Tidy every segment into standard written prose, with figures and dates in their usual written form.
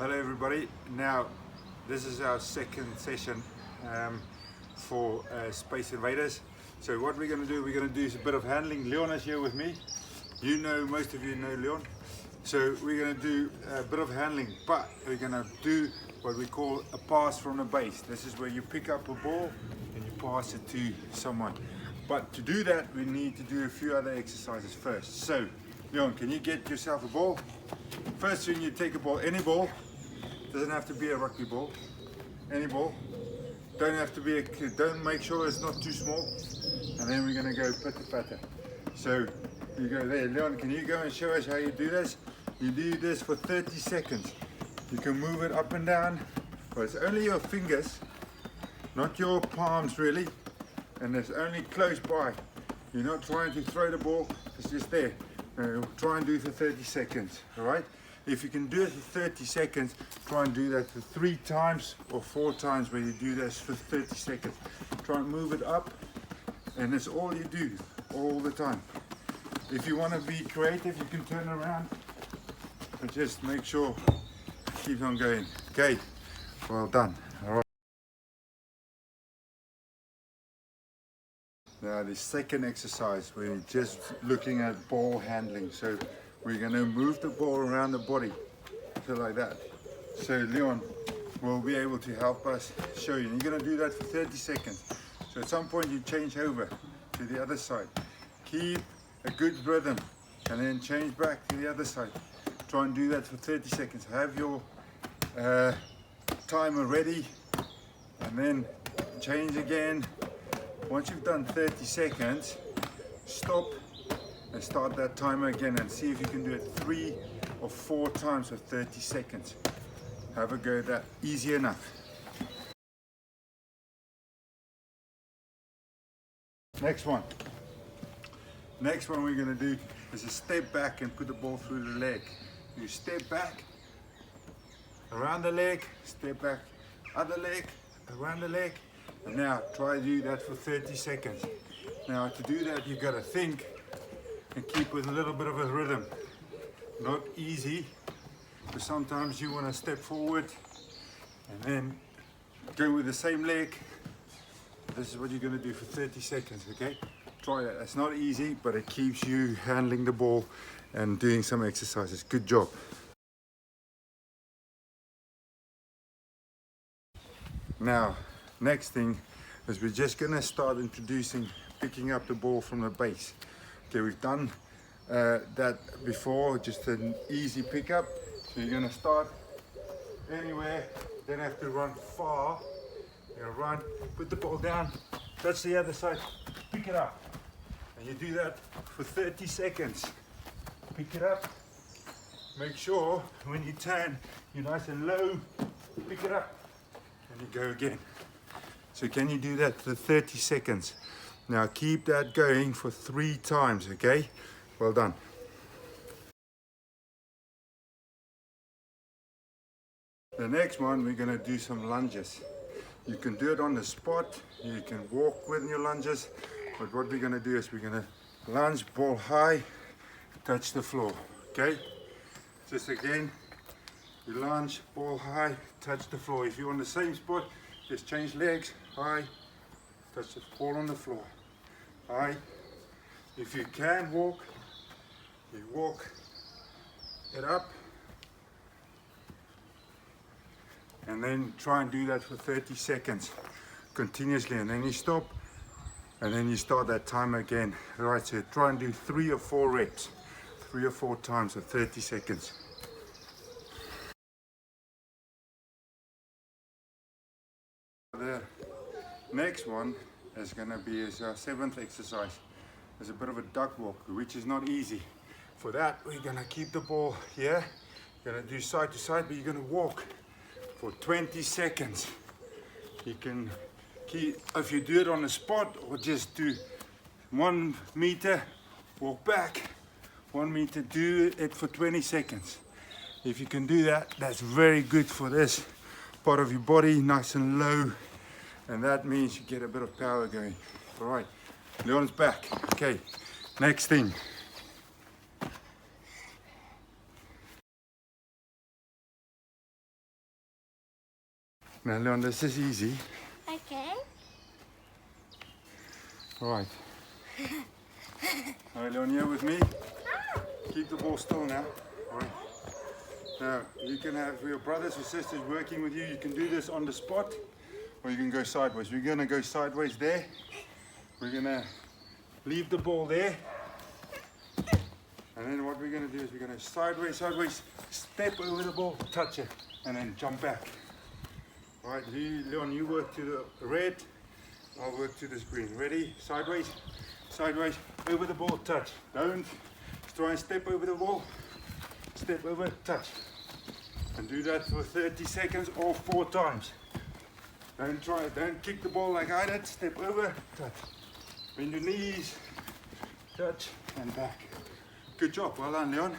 Hello everybody. Now this is our second session for Space Invaders. So what we're going to do, we're going to do a bit of handling. Leon is here with me. Most of you know Leon. So we're going to do a bit of handling, but we're going to do what we call a pass from the base. This is where you pick up a ball and you pass it to someone. But to do that, we need to do a few other exercises first. So Leon, can you get yourself a ball? First thing, you take a ball, any ball. Doesn't have to be a rugby ball. Any ball. Don't make sure it's not too small. And then we're going to go pitter patter. So you go there. Leon, can you go and show us how you do this? You do this for 30 seconds. You can move it up and down, but it's only your fingers, not your palms really. And it's only close by. You're not trying to throw the ball, it's just there. Try and do it for 30 seconds, all right? If you can do it for 30 seconds, try and do that for 3 times or 4 times where you do this for 30 seconds. Try and move it up, and that's all you do, all the time. If you want to be creative, you can turn around, but just make sure, keep on going. Okay, well done, all right. Now the second exercise, we're just looking at ball handling. So we're going to move the ball around the body, so like that. So Leon will be able to help us show you. And you're going to do that for 30 seconds. So at some point you change over to the other side. Keep a good rhythm and then change back to the other side. Try and do that for 30 seconds. Have your timer ready and then change again. Once you've done 30 seconds, stop and start that timer again and see if you can do it 3 or 4 times for 30 seconds. Have a go at that. Easy enough. Next one we're going to do is a step back and put the ball through the leg. You step back, around the leg, step back, other leg, around the leg. And now try to do that for 30 seconds. Now to do that, you've got to think and keep with a little bit of a rhythm. Not easy, but sometimes you want to step forward and then go with the same leg. This is what you're going to do for 30 seconds, okay? Try that. It's not easy, but it keeps you handling the ball and doing some exercises. Good job. Now, next thing is we're just going to start introducing picking up the ball from the base. Okay, we've done that before, just an easy pickup. So you're going to start anywhere, don't have to run far. You're going to run, put the ball down, touch the other side, pick it up. And you do that for 30 seconds. Pick it up, make sure when you turn, you're nice and low, pick it up, and you go again. So can you do that for 30 seconds? Now keep that going for 3 times, okay? Well done. The next one, we're going to do some lunges. You can do it on the spot, you can walk with your lunges, but what we're going to do is we're going to lunge, ball high, touch the floor, okay? Just again, you lunge, ball high, touch the floor. If you're on the same spot, just change legs, high, touch the ball on the floor, high. If you can walk, you walk it up, and then try and do that for 30 seconds continuously, and then you stop, and then you start that timer again. Right, so try and do 3 or 4 reps, 3 or 4 times for 30 seconds. The next one is going to be our 7th exercise. It's a bit of a duck walk, which is not easy. For that, we're going to keep the ball here. You're going to do side to side, but you're going to walk for 20 seconds. You can keep, if you do it on the spot, or just do 1 meter, walk back, 1 meter, do it for 20 seconds. If you can do that, that's very good for this part of your body, nice and low, and that means you get a bit of power going. All right, Leon's back. Okay, next thing. Now Leon, this is easy. Okay. Right. Alright Leon, you with me? Keep the ball still now. Right. Now, you can have your brothers or sisters working with you. You can do this on the spot, or you can go sideways. We're going to go sideways there. We're going to leave the ball there. And then what we're going to do is we're going to sideways, step over the ball, touch it, and then jump back. All right, Leon, you work to the red. I'll work to this green. Ready? Sideways, over the ball, touch. Don't try and step over the ball. Step over, touch. And do that for 30 seconds or 4 times. Don't kick the ball like I did. Step over, touch. Bend your knees, touch, and back. Good job, well done, Leon.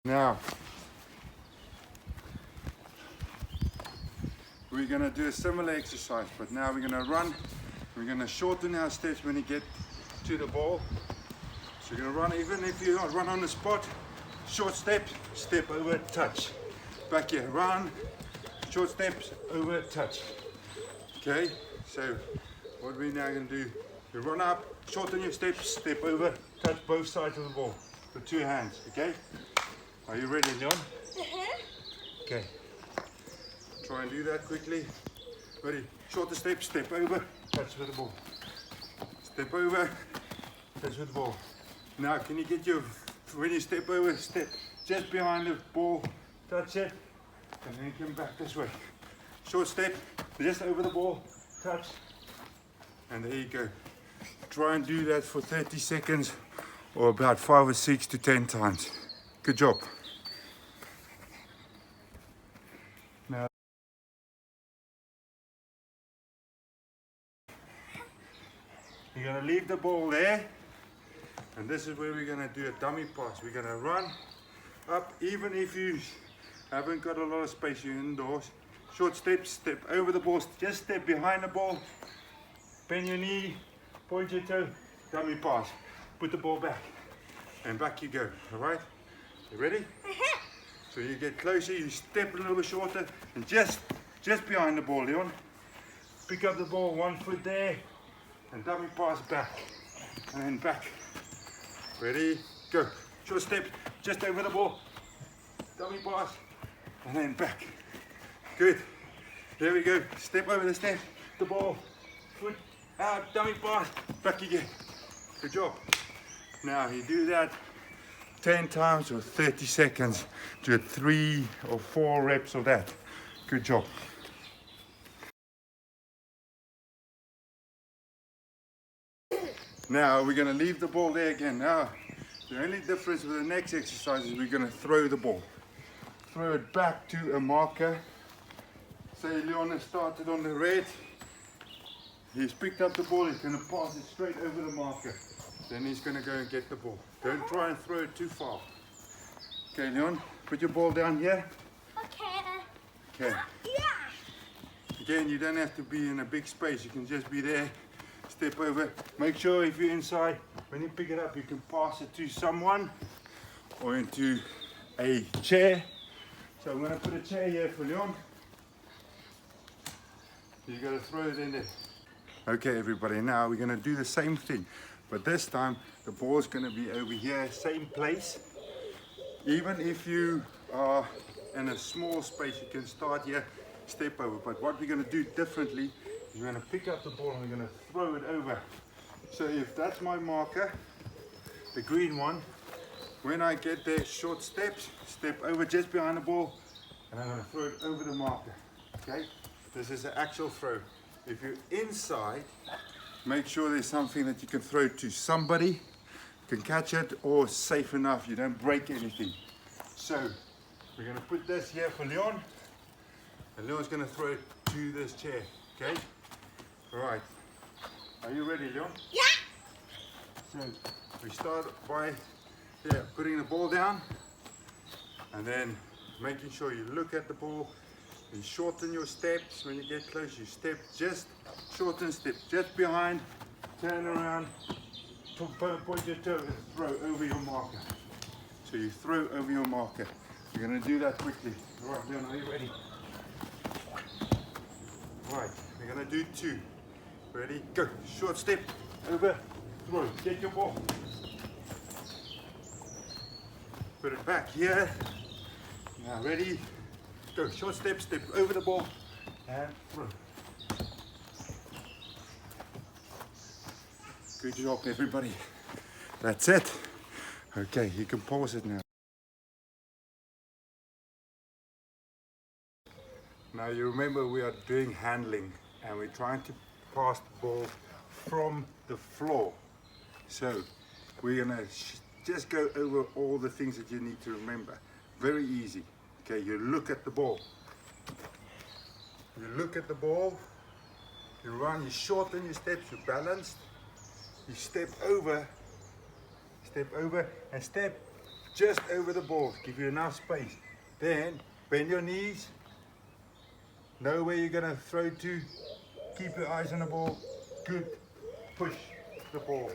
Now, we're going to do a similar exercise, but now we're going to run. We're going to shorten our steps when you get to the ball. So you're going to run, even if you don't run on the spot, short steps, step over, touch. Back here, run, short steps, over, touch. Okay, so what we're now going to do, you run up, shorten your steps, step over, touch both sides of the ball with 2 hands, okay? Are you ready, Leon? Okay. Try and do that quickly. Ready? Shorter step, step over, touch with the ball. Step over, touch with the ball. Now, can you get your, when you step over, step just behind the ball, touch it, and then come back this way. Short step, just over the ball, touch, and there you go. Try and do that for 30 seconds or about 5 or 6 to 10 times. Good job. Now, you're going to leave the ball there, and this is where we're going to do a dummy pass. We're going to run up, even if you haven't got a lot of space, you're indoors. Short steps, step over the ball, just step behind the ball, bend your knee, point your toe, dummy pass. Put the ball back, and back you go, all right? You ready? So you get closer, you step a little bit shorter, and just behind the ball, Leon. Pick up the ball, 1 foot there, and dummy pass back, and then back. Ready, go. Short step, just over the ball, dummy pass, and then back. Good. There we go. Step over the step, the ball, foot out, dummy pass, back again. Good job. Now you do that 10 times or 30 seconds. Do 3 or 4 reps of that. Good job. Now we're going to leave the ball there again. Now the only difference with the next exercise is we're going to throw the ball. Throw it back to a marker. Say Leon has started on the red. He's picked up the ball, he's going to pass it straight over the marker. Then he's going to go and get the ball. Don't try and throw it too far. Okay, Leon, put your ball down here. Okay. Okay. Yeah. Again, you don't have to be in a big space. You can just be there. Step over. Make sure if you're inside, when you pick it up, you can pass it to someone or into a chair. So I'm going to put a chair here for Leon. You got to throw it in there. Okay, everybody, now we're going to do the same thing, but this time the ball is going to be over here, same place. Even if you are in a small space, you can start here, step over. But what we're going to do differently is we're going to pick up the ball and we're going to throw it over. So if that's my marker, the green one, when I get there, short steps, step over just behind the ball, and I'm going to throw it over the marker. Okay? This is an actual throw. If you're inside, make sure there's something that you can throw to somebody, can catch it, or safe enough, you don't break anything. So we're going to put this here for Leon, and Leon's going to throw it to this chair. Okay? All right. Are you ready, Leon? Yeah. So we start by putting the ball down, and then making sure you look at the ball. You shorten your steps. When you get close, you step, just shorten step, just behind turn around, point your toe and throw over your marker. So you throw over your marker. You're going to do that quickly. All right, Leon, are you ready? All right, we're going to do 2. Ready? Go. Short step, over, throw. Get your ball. Put it back here. Now ready? Go. Short step, step over the ball and throw. Good job, everybody. That's it. Okay, you can pause it now. Now you remember we are doing handling and we're trying to pass the ball from the floor. So we're gonna just go over all the things that you need to remember. Very easy. Okay, you look at the ball. You look at the ball, you run, you shorten your steps, you're balanced. You step over and step just over the ball. Give you enough space. Then bend your knees. Know where you're gonna throw to. Keep your eyes on the ball. Good. Push the ball.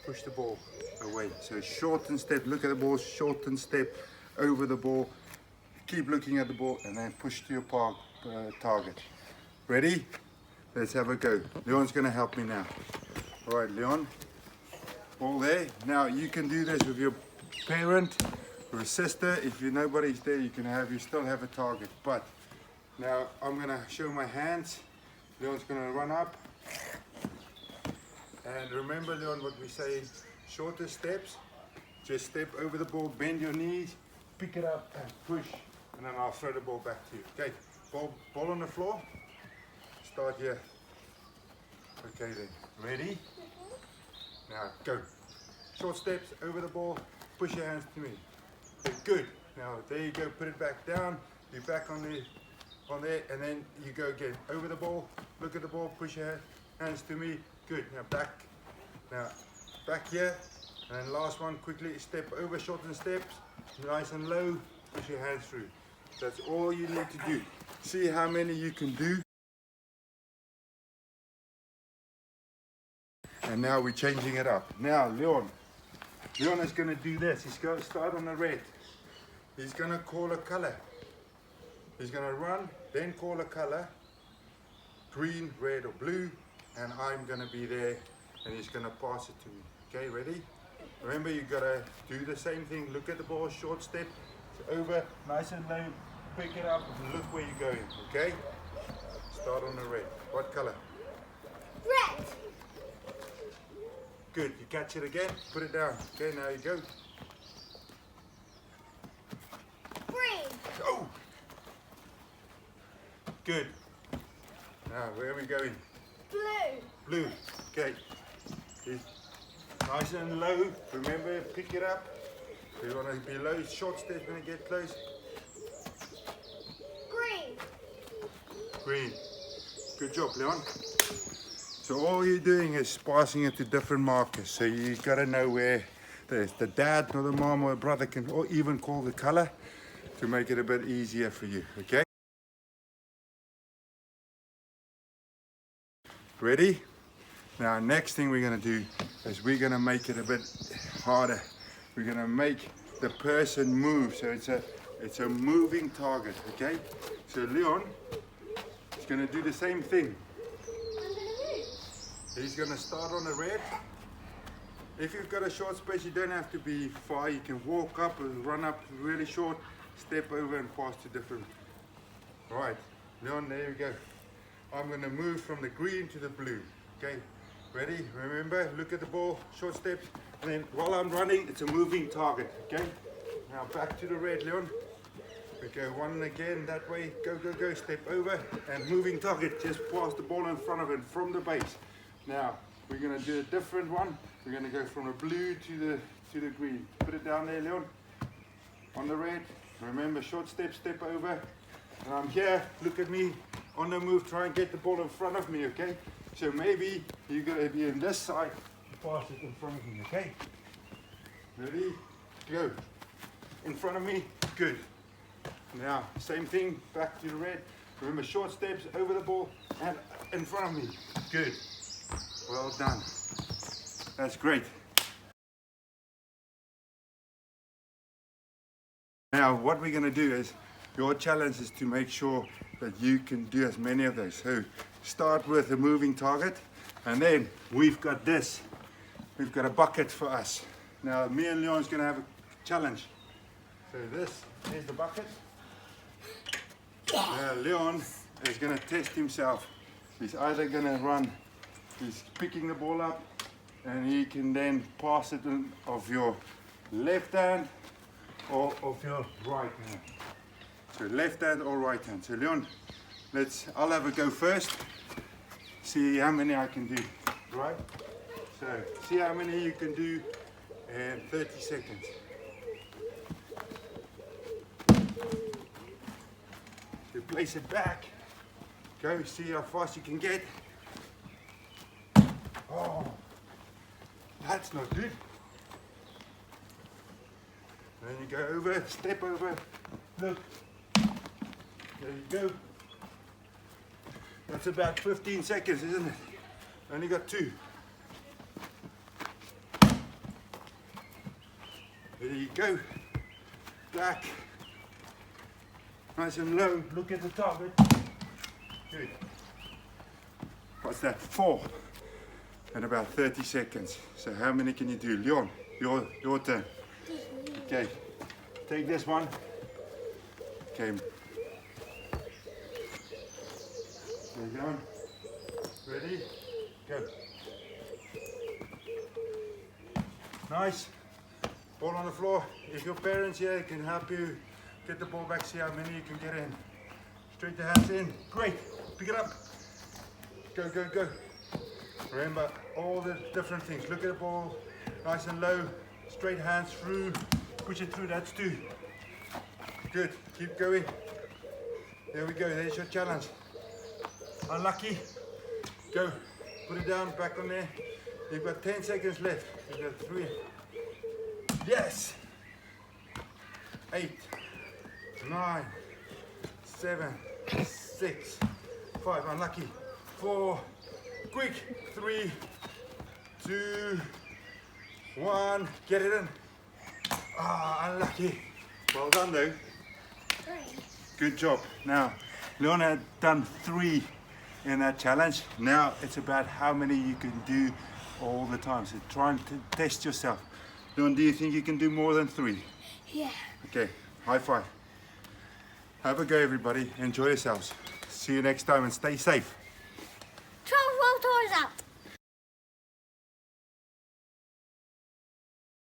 Push the ball away. So shorten step, look at the ball, shorten step over the ball. Keep looking at the ball and then push to your target. Ready? Let's have a go. Leon's gonna help me now. All right, Leon, all there. Now you can do this with your parent or a sister. If nobody's there, you still have a target. But now I'm gonna show my hands. Leon's gonna run up. And remember, Leon, what we say, shorter steps. Just step over the ball, bend your knees, pick it up and push. And then I'll throw the ball back to you. Okay, ball on the floor. Start here. Okay then, ready? Now go. Short steps over the ball, push your hands to me. Okay, good. Now there you go, put it back down. You're back on there, and then you go again. Over the ball, look at the ball, push your hands to me. Good. Now back here. And then last one, quickly step over, shorten steps, nice and low, push your hands through. That's all you need to do. See how many you can do. And now we're changing it up. Now, Leon is going to do this. He's going to start on the red. He's going to call a color. He's going to run, then call a color, green, red, or blue, and I'm going to be there, and he's going to pass it to me. Okay, ready? Remember, you got to do the same thing. Look at the ball, short step, over, nice and low, pick it up, and look where you're going. Okay? Start on the red. What color? Red. Good. You catch it again, put it down. Okay, now you go. Green. Go. Good. Now, where are we going? Blue. Blue. Okay. Nice and low. Remember, pick it up. You want to be low. Short steps when you get close. Green. Green. Good job, Leon. So all you're doing is passing it to different markers. So you got to know where the dad or the mom or the brother can, or even call the color to make it a bit easier for you. Okay? Ready? Now, next thing we're going to do is we're going to make it a bit harder. We're going to make the person move. So it's a moving target. Okay? So Leon is going to do the same thing. He's going to start on the red. If you've got a short space, you don't have to be far. You can walk up and run up really short, step over and pass to different. All right, Leon, there you go. I'm going to move from the green to the blue. Okay, ready? Remember, look at the ball, short steps. And then while I'm running, it's a moving target. Okay, now back to the red, Leon. We go one again that way. Go, go, go. Step over and moving target. Just pass the ball in front of it from the base. Now, we're going to do a different one. We're going to go from the blue to the green. Put it down there, Leon. On the red. Remember, short step, step over. And I'm here. Look at me. On the move, try and get the ball in front of me, okay? So maybe you're going to be on this side. Pass it in front of me, okay? Ready? Go. In front of me. Good. Now, same thing. Back to the red. Remember, short steps over the ball and in front of me. Good. Well done. That's great. Now what we're going to do is, your challenge is to make sure that you can do as many of those. So start with a moving target, and then we've got this. We've got a bucket for us. Now me and Leon's going to have a challenge. So this is the bucket. Now Leon is going to test himself. He's either going to run, he's picking the ball up, and he can then pass it in of your left hand or of your right hand. So left hand or right hand. So Leon, I'll have a go first. See how many I can do, right? So see how many you can do in 30 seconds. You place it back. Go, see how fast you can get. Oh, that's not good. Then you go over, step over, look. There you go. That's about 15 seconds, isn't it? Only got 2. There you go. Back. Nice and low. Look at the target. Good. What's that? 4 in about 30 seconds. So how many can you do? Leon, your turn. Okay. Take this one. Okay. There you go. Ready? Go. Nice. Ball on the floor. If your parents here can help you get the ball back, see how many you can get in. Straight the hands in. Great. Pick it up. Go, go, go. Remember all the different things. Look at the ball. Nice and low. Straight hands through. Push it through. That's 2. Good. Keep going. There we go. There's your challenge. Unlucky. Go. Put it down. Back on there. You've got 10 seconds left. You've got 3. Yes. 8, 9, 7, 6, 5. Unlucky. 4. Quick. 3, 2, 1. Get it in. Ah, unlucky. Well done though. 3. Good job. Now, Leon had done 3 in that challenge. Now it's about how many you can do all the time. So try and test yourself. Leon, do you think you can do more than 3? Yeah. Okay, high five. Have a go everybody. Enjoy yourselves. See you next time and stay safe.